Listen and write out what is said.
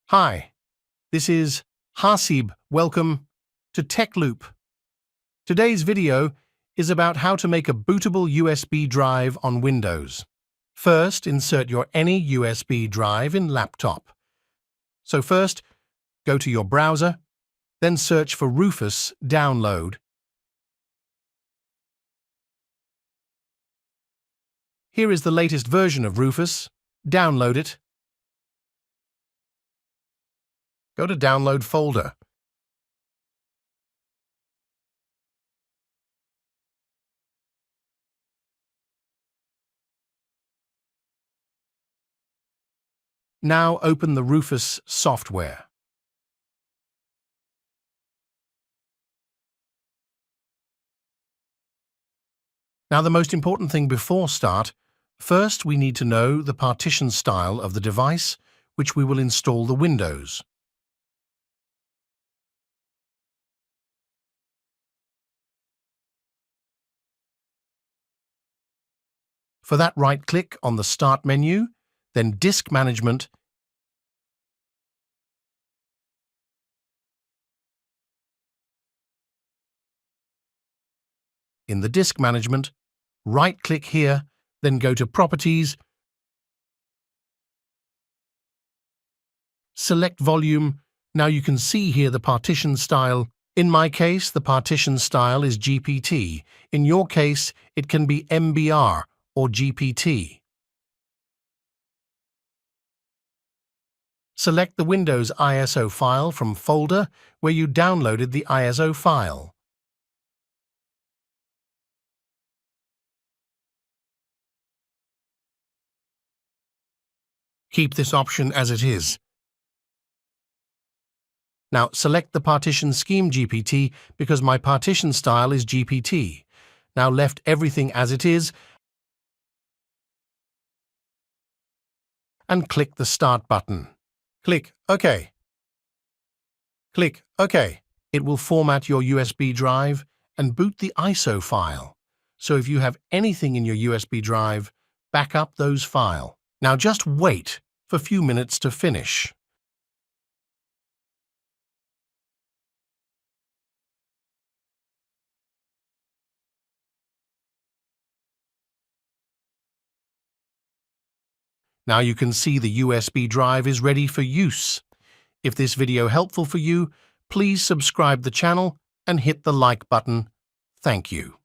Hi, this is Hasib. Welcome to TechLoop. Today's video is about how to make a bootable USB drive on Windows. First, insert your any USB drive in laptop. So first, go to your browser, then search for Rufus download. Here is the latest version of Rufus. Download it. Go to Download folder. Now open the Rufus software. Now the most important thing before start, first we need to know the partition style of the device which we will install the Windows. For that, right-click on the Start menu, then Disk Management. In the Disk Management, right-click here, then go to Properties, select Volume. Now you can see here the partition style. In my case, the partition style is GPT. In your case, it can be MBR or GPT. Select the Windows ISO file from folder where you downloaded the ISO file. Keep this option as it is. Now select the partition scheme GPT because my partition style is GPT. Now left everything as it is and click the Start button. Click OK. Click OK. It will format your USB drive and boot the ISO file. So if you have anything in your USB drive, back up those files. Now just wait for a few minutes to finish. Now you can see the USB drive is ready for use. If this video helpful for you, please subscribe the channel and hit the like button. Thank you.